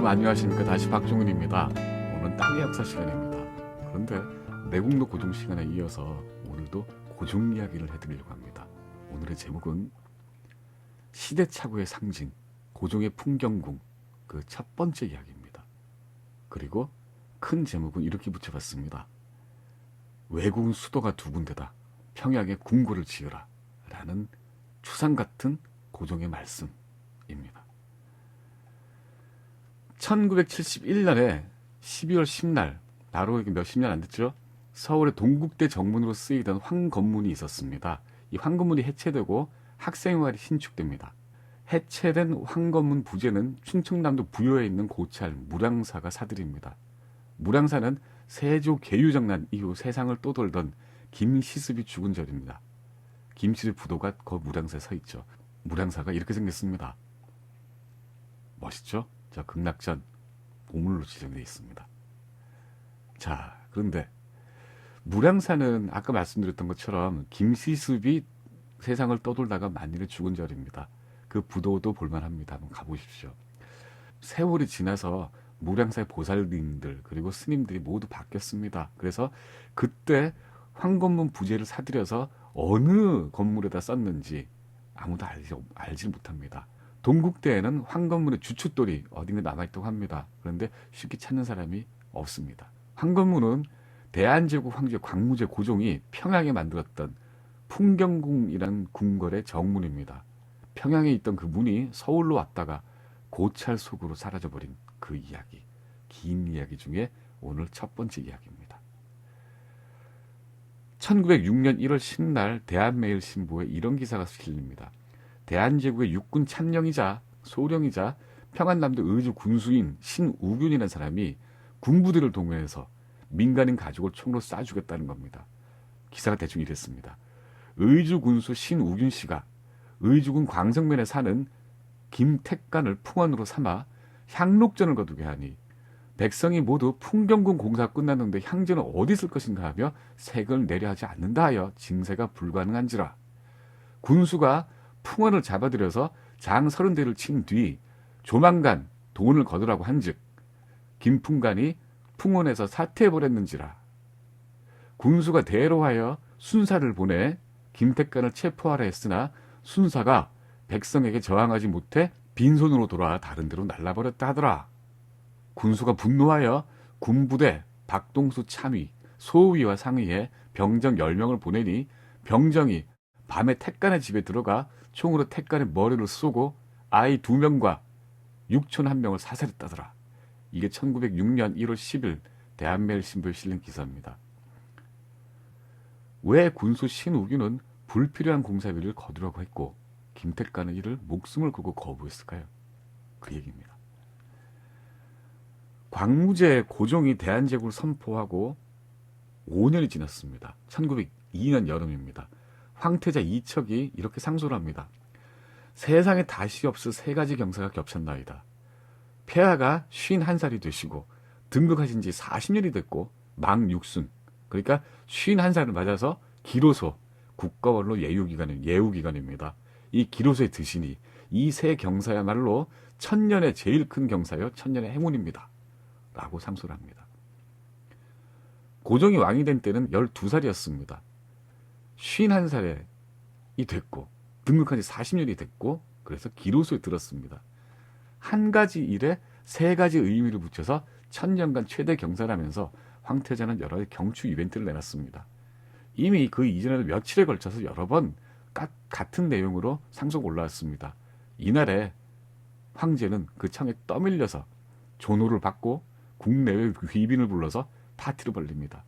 여러분 안녕하십니까. 다시 박종훈입니다. 오늘은 땅의 역사 시간입니다. 그런데 내국노 고종 시간에 이어서 오늘도 고종 이야기를 해드리려고 합니다. 오늘의 제목은 시대착오의 상징 고종의 풍경궁 그 첫 번째 이야기입니다. 그리고 큰 제목은 이렇게 붙여봤습니다. 외국은 수도가 두 군데다 평양에 궁궐을 지으라 라는 추상 같은 고종의 말씀입니다. 1971년에 12월 10날 바로 몇십 년 안 됐죠. 서울의 동국대 정문으로 쓰이던 황건문이 있었습니다. 이 황건문이 해체되고 학생회관이 신축됩니다. 해체된 황건문 부재는 충청남도 부여에 있는 고찰 무량사가 사들입니다. 무량사는 세조 계유정난 이후 세상을 떠돌던 김시습이 죽은 절입니다. 김시습 부도가 그 무량사에 서 있죠. 무량사가 이렇게 생겼습니다. 멋있죠? 자, 극락전 보물로 지정되어 있습니다. 자, 그런데 무량사는 아까 말씀드렸던 것처럼 김시습이 세상을 떠돌다가 만일에 죽은 절입니다. 그 부도도 볼만합니다. 한번 가보십시오. 세월이 지나서 무량사의 보살님들 그리고 스님들이 모두 바뀌었습니다. 그래서 그때 황건문 부재를 사들여서 어느 건물에다 썼는지 아무도 알지 못합니다. 동국대에는 황건문의 주춧돌이 어딘가 남아있다고 합니다. 그런데 쉽게 찾는 사람이 없습니다. 황건문은 대한제국 황제 광무제 고종이 평양에 만들었던 풍경궁이라는 궁궐의 정문입니다. 평양에 있던 그 문이 서울로 왔다가 고찰 속으로 사라져버린 그 이야기, 긴 이야기 중에 오늘 첫 번째 이야기입니다. 1906년 1월 10날 대한매일신보에 이런 기사가 실립니다. 대한제국의 육군 참령이자 소령이자 평안남도 의주 군수인 신우균이라는 사람이 군부대를 동원해서 민간인 가족을 총으로 쏴주겠다는 겁니다. 기사가 대충 이랬습니다. 의주 군수 신우균 씨가 의주군 광성면에 사는 김택간을 풍원으로 삼아 향록전을 거두게 하니 백성이 모두 풍경궁 공사가 끝났는데 향전은 어디 쓸 것인가 하며 색을 내려 하지 않는다 하여 징세가 불가능한지라. 군수가 풍원을 잡아들여서 장 30대를 친 뒤 조만간 돈을 거두라고 한즉 김풍간이 풍원에서 사퇴해버렸는지라. 군수가 대로하여 순사를 보내 김택간을 체포하라 했으나 순사가 백성에게 저항하지 못해 빈손으로 돌아 다른 데로 날라버렸다 하더라. 군수가 분노하여 군부대 박동수 참의, 소위와 상의에 병정 10명을 보내니 병정이 밤에 택간의 집에 들어가 총으로 택간의 머리를 쏘고 아이 2명과 육촌 1명을 사살했다더라. 이게 1906년 1월 10일 대한매일신보에 실린 기사입니다. 왜 군수 신우균은 불필요한 공사비를 거두라고 했고 김택간은 이를 목숨을 걸고 거부했을까요? 그 얘기입니다. 광무제 고종이 대한제국을 선포하고 5년이 지났습니다. 1902년 여름입니다. 황태자 이척이 이렇게 상소를 합니다. 세상에 다시 없을 세 가지 경사가 겹쳤나이다. 폐하가 51살이 되시고 등극하신 지 40년이 됐고 망육순, 그러니까 51살을 맞아서 기로소, 국가원로 예우기간입니다. 이 기로소에 드시니 이 세 경사야말로 천년의 제일 큰 경사요 천년의 행운입니다. 라고 상소를 합니다. 고종이 왕이 된 때는 12살이었습니다. 51살이 됐고 등극한 지 40년이 됐고 그래서 기로소에 들었습니다. 한 가지 일에 세 가지 의미를 붙여서 천년간 최대 경사라면서 황태자는 여러 경추 이벤트를 내놨습니다. 이미 그 이전에도 며칠에 걸쳐서 여러 번 같은 내용으로 상소가 올라왔습니다. 이날에 황제는 그 청에 떠밀려서 조노를 받고 국내외 귀빈을 불러서 파티를 벌립니다.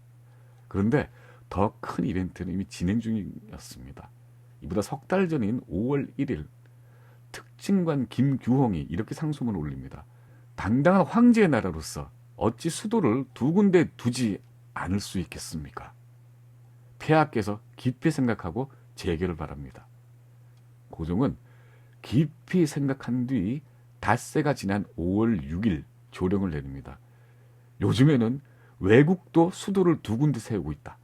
그런데 더 큰 이벤트는 이미 진행 중이었습니다. 이보다 석 달 전인 5월 1일 특징관 김규홍이 이렇게 상소문을 올립니다. 당당한 황제의 나라로서 어찌 수도를 두 군데 두지 않을 수 있겠습니까? 폐하께서 깊이 생각하고 재결을 바랍니다. 고종은 깊이 생각한 뒤 닷새가 지난 5월 6일 조령을 내립니다. 요즘에는 외국도 수도를 두 군데 세우고 있다.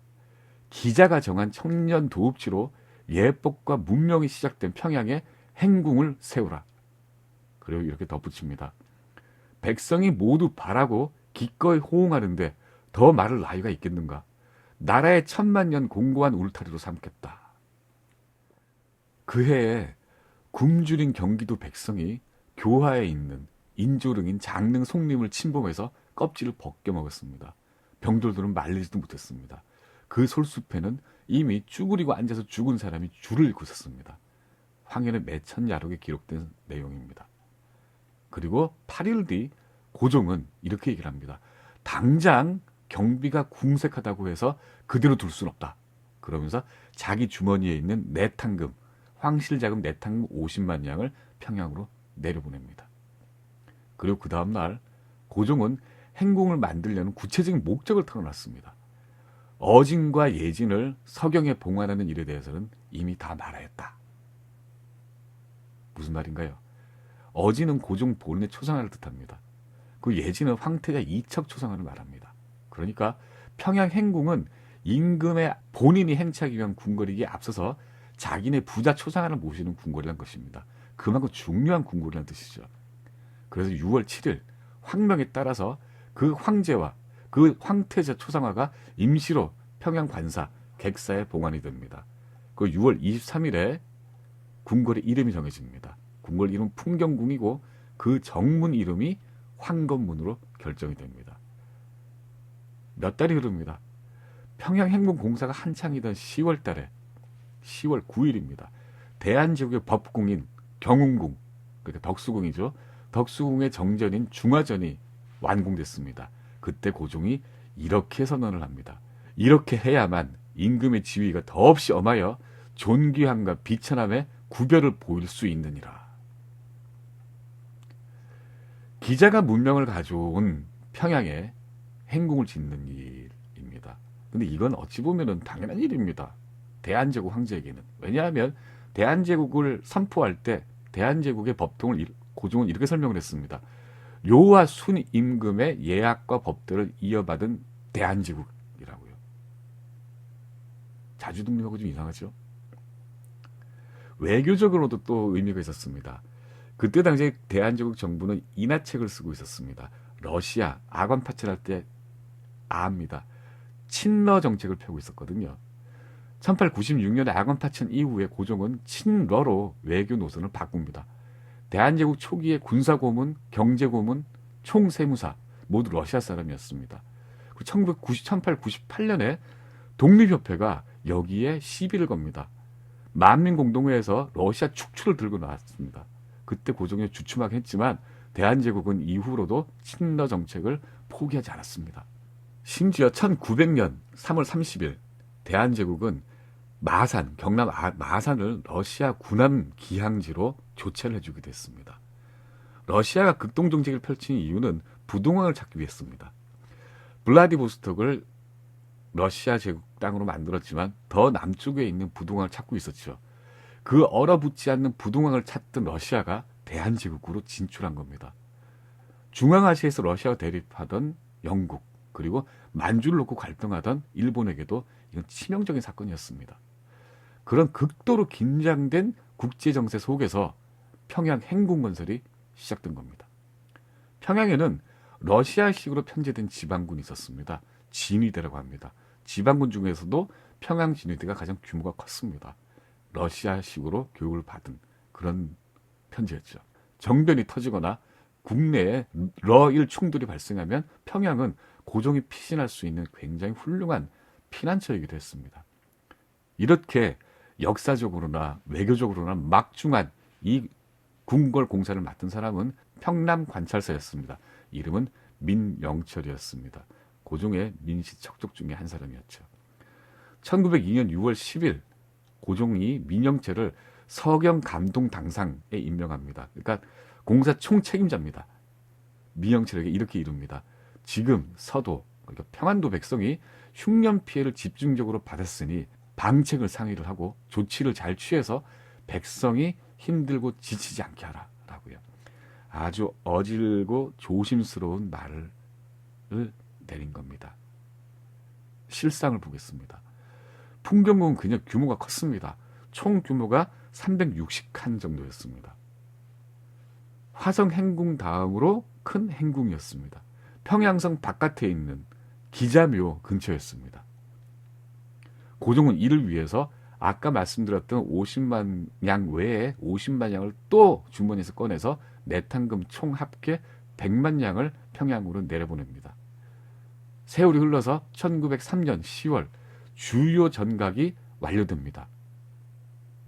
기자가 정한 청년 도읍지로 예법과 문명이 시작된 평양에 행궁을 세우라. 그리고 이렇게 덧붙입니다. 백성이 모두 바라고 기꺼이 호응하는데 더 말할 나위가 있겠는가? 나라의 천만년 공고한 울타리로 삼겠다. 그 해에 굶주린 경기도 백성이 교화에 있는 인조릉인 장릉 송림을 침범해서 껍질을 벗겨 먹었습니다. 병들들은 말리지도 못했습니다. 그 솔숲에는 이미 쭈그리고 앉아서 죽은 사람이 줄을 잇고 있었습니다. 황현의 매천야록에 기록된 내용입니다. 그리고 8일 뒤 고종은 이렇게 얘기를 합니다. 당장 경비가 궁색하다고 해서 그대로 둘 수는 없다. 그러면서 자기 주머니에 있는 내탕금, 황실자금 내탕금 50만 양을 평양으로 내려보냅니다. 그리고 그 다음날 고종은 행궁을 만들려는 구체적인 목적을 털어놨습니다. 어진과 예진을 서경에 봉안하는 일에 대해서는 이미 다 말하였다. 무슨 말인가요? 어진은 고종 본래 초상화를 뜻합니다. 그 예진은 황태자 이척 초상화를 말합니다. 그러니까 평양 행궁은 임금의 본인이 행차하기 위한 궁궐이기에 앞서서 자기네 부자 초상화를 모시는 궁궐이란 것입니다. 그만큼 중요한 궁궐이라는 뜻이죠. 그래서 6월 7일 황명에 따라서 그 황제와 그 황태자 초상화가 임시로 평양 관사 객사에 봉안이 됩니다. 그 6월 23일에 궁궐의 이름이 정해집니다. 궁궐 이름 풍경궁이고 그 정문 이름이 황건문으로 결정이 됩니다. 몇 달이 흐릅니다. 평양 행궁 공사가 한창이던 10월 달에 10월 9일입니다. 대한제국의 법궁인 경운궁, 그러니까 덕수궁이죠. 덕수궁의 정전인 중화전이 완공됐습니다. 그때 고종이 이렇게 선언을 합니다. 이렇게 해야만 임금의 지위가 더없이 엄하여 존귀함과 비천함의 구별을 보일 수 있느니라. 기자가 문명을 가져온 평양에 행궁을 짓는 일입니다. 근데 이건 어찌 보면 당연한 일입니다. 대한제국 황제에게는. 왜냐하면 대한제국을 선포할 때 대한제국의 법통을 고종은 이렇게 설명을 했습니다. 료와 순 임금의 예약과 법들을 이어받은 대한제국이라고요. 자주 듣는 거고 좀 이상하죠? 외교적으로도 또 의미가 있었습니다. 그때 당시에 대한제국 정부는 인하책을 쓰고 있었습니다. 러시아 아관 파출할 때 아합니다. 친러 정책을 펴고 있었거든요. 1896년에 아관 파천 이후에 고종은 친러로 외교 노선을 바꿉니다. 대한제국 초기에 군사고문, 경제고문, 총세무사 모두 러시아 사람이었습니다. 1898년에 독립협회가 여기에 시비를 겁니다. 만민공동회에서 러시아 축출을 들고 나왔습니다. 그때 고종이 주춤하긴 했지만 대한제국은 이후로도 친러 정책을 포기하지 않았습니다. 심지어 1900년 3월 30일 대한제국은 마산, 경남 마산을 러시아 군함 기항지로 조치를 해주기도 했습니다. 러시아가 극동정책을 펼친 이유는 부동항을 찾기 위해서입니다. 블라디보스톡을 러시아 제국 땅으로 만들었지만 더 남쪽에 있는 부동항을 찾고 있었죠. 그 얼어붙지 않는 부동항을 찾던 러시아가 대한제국으로 진출한 겁니다. 중앙아시아에서 러시아와 대립하던 영국, 그리고 만주를 놓고 갈등하던 일본에게도 이건 치명적인 사건이었습니다. 그런 극도로 긴장된 국제정세 속에서 평양 행궁 건설이 시작된 겁니다. 평양에는 러시아식으로 편제된 지방군이 있었습니다. 진위대라고 합니다. 지방군 중에서도 평양 진위대가 가장 규모가 컸습니다. 러시아식으로 교육을 받은 그런 편제였죠. 정변이 터지거나 국내에 러일 충돌이 발생하면 평양은 고종이 피신할 수 있는 굉장히 훌륭한 피난처이기도 했습니다. 이렇게 역사적으로나 외교적으로나 막중한 이 궁궐 공사를 맡은 사람은 평남 관찰사였습니다. 이름은 민영철이었습니다. 고종의 민씨 척족 중에 한 사람이었죠. 1902년 6월 10일 고종이 민영철을 서경 감동 당상에 임명합니다. 그러니까 공사 총책임자입니다. 민영철에게 이렇게 이릅니다. 지금 서도, 그러니까 평안도 백성이 흉년 피해를 집중적으로 받았으니 방책을 상의를 하고 조치를 잘 취해서 백성이 힘들고 지치지 않게 하라라고요. 아주 어질고 조심스러운 말을 내린 겁니다. 실상을 보겠습니다. 풍경궁은 그냥 규모가 컸습니다. 총 규모가 360칸 정도였습니다. 화성 행궁 다음으로 큰 행궁이었습니다. 평양성 바깥에 있는 기자묘 근처였습니다. 고종은 이를 위해서 아까 말씀드렸던 50만 양 외에 50만 양을 또 주머니에서 꺼내서 내탕금 총 합계 100만 양을 평양으로 내려보냅니다. 세월이 흘러서 1903년 10월 주요 전각이 완료됩니다.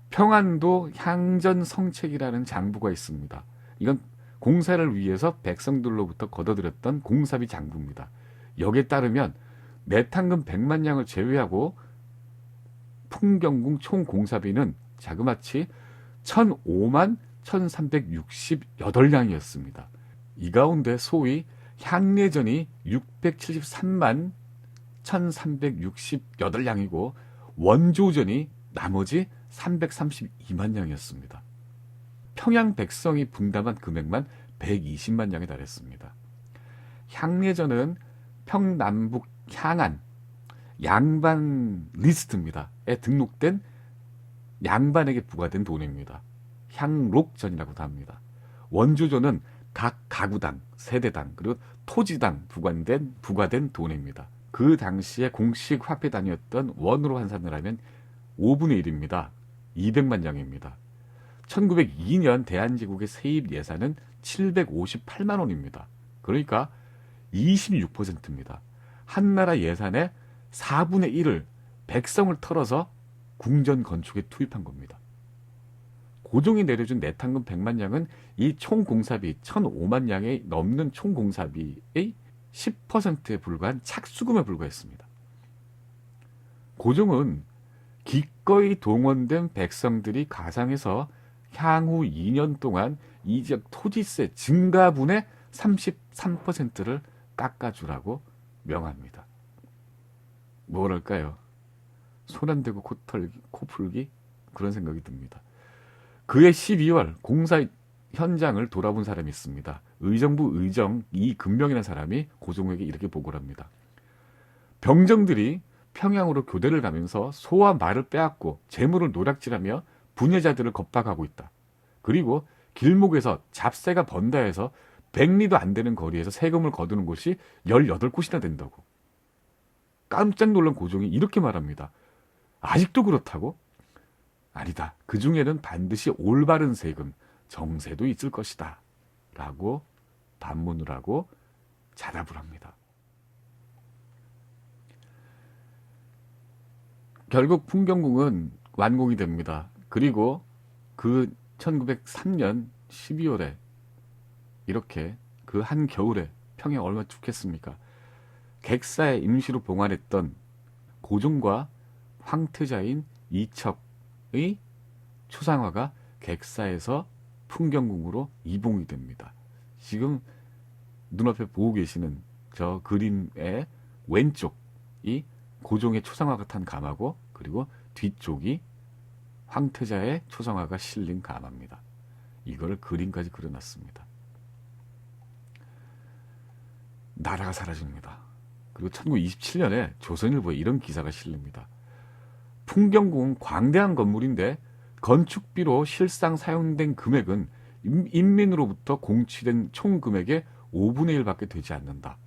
평안도 향전성책이라는 장부가 있습니다. 이건 공사를 위해서 백성들로부터 걷어들였던 공사비 장부입니다. 여기에 따르면 내탕금 100만 양을 제외하고 풍경궁 총 공사비는 자그마치 1005만 1368량이었습니다. 이 가운데 소위 향례전이 673만 1368량이고 원조전이 나머지 332만 량이었습니다. 평양 백성이 분담한 금액만 120만 량에 달했습니다. 향례전은 평남북 향안 양반 리스트입니다. 에 등록된 양반에게 부과된 돈입니다. 향록전이라고도 합니다. 원조전은 각 가구당, 세대당, 그리고 토지당 부과된 돈입니다. 그 당시에 공식 화폐 단위였던 원으로 환산을 하면 5분의 1입니다. 200만 량입니다. 1902년 대한제국의 세입 예산은 758만 원입니다. 그러니까 26%입니다. 한나라 예산의 4분의 1을 백성을 털어서 궁전 건축에 투입한 겁니다. 고종이 내려준 내탕금 100만 량은 이 총공사비 1005만 량이 넘는 총공사비의 10%에 불과한 착수금에 불과했습니다. 고종은 기꺼이 동원된 백성들이 가상해서 향후 2년 동안 이 지역 토지세 증가분의 33%를 깎아주라고 명합니다. 뭐랄까요? 손 안 대고 코 풀기? 그런 생각이 듭니다. 그해 12월 공사 현장을 돌아본 사람이 있습니다. 의정부 의정 이근명이라는 사람이 고종에게 이렇게 보고를 합니다. 병정들이 평양으로 교대를 가면서 소와 말을 빼앗고 재물을 노략질하며 부녀자들을 겁박하고 있다. 그리고 길목에서 잡새가 번다 해서 100리도 안 되는 거리에서 세금을 거두는 곳이 18곳이나 된다고. 깜짝 놀란 고종이 이렇게 말합니다. 아직도 그렇다고? 아니다. 그 중에는 반드시 올바른 세금, 정세도 있을 것이다. 라고 반문을 하고 자답을 합니다. 결국 풍경궁은 완공이 됩니다. 그리고 그 1903년 12월에 이렇게 그 한겨울에 평양 얼마나 춥겠습니까? 객사에 임시로 봉안했던 고종과 황태자인 이척의 초상화가 객사에서 풍경궁으로 이봉이 됩니다. 지금 눈앞에 보고 계시는 저 그림의 왼쪽이 고종의 초상화가 탄 가마고 그리고 뒤쪽이 황태자의 초상화가 실린 가마입니다. 이걸 그림까지 그려놨습니다. 나라가 사라집니다. 그리고 1927년에 조선일보에 이런 기사가 실립니다. 풍경궁은 광대한 건물인데 건축비로 실상 사용된 금액은 인민으로부터 공취된 총 금액의 5분의 1밖에 되지 않는다.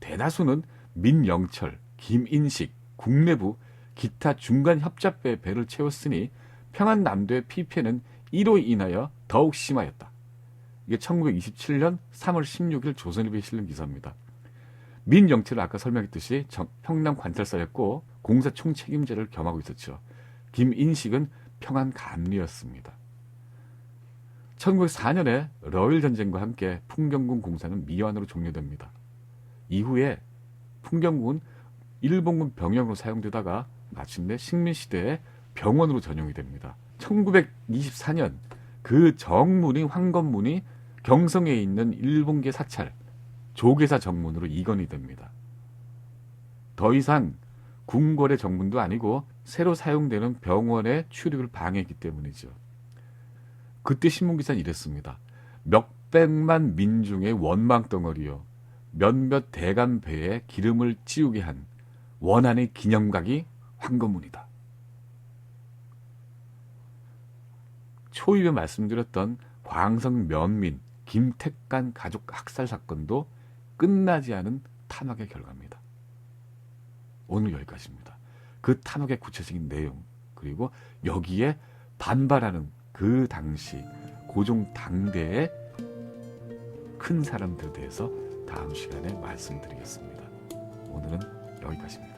대다수는 민영철, 김인식, 국내부, 기타 중간 협잡배의 배를 채웠으니 평안남도의 피폐는 이로 인하여 더욱 심하였다. 이게 1927년 3월 16일 조선일보에 실린 기사입니다. 민영철은 아까 설명했듯이 평남 관찰사였고 공사 총책임자를 겸하고 있었죠. 김인식은 평안감리였습니다. 1904년에 러일 전쟁과 함께 풍경궁 공사는 미완으로 종료됩니다. 이후에 풍경궁은 일본군 병영으로 사용되다가 마침내 식민시대에 병원으로 전용이 됩니다. 1924년 그 정문이 황건문이 경성에 있는 일본계 사찰 조계사 정문으로 이관이 됩니다. 더 이상 궁궐의 정문도 아니고 새로 사용되는 병원의 출입을 방해했기 때문이죠. 그때 신문기사는 이랬습니다. 몇백만 민중의 원망덩어리요. 몇몇 대감배에 기름을 찌우게 한 원한의 기념각이 황건문이다. 초입에 말씀드렸던 광성 면민 김택관 가족 학살 사건도 끝나지 않은 탐욕의 결과입니다. 오늘 여기까지입니다. 그 탐욕의 구체적인 내용, 그리고 여기에 반발하는 그 당시 고종 당대의 큰 사람들에 대해서 다음 시간에 말씀드리겠습니다. 오늘은 여기까지입니다.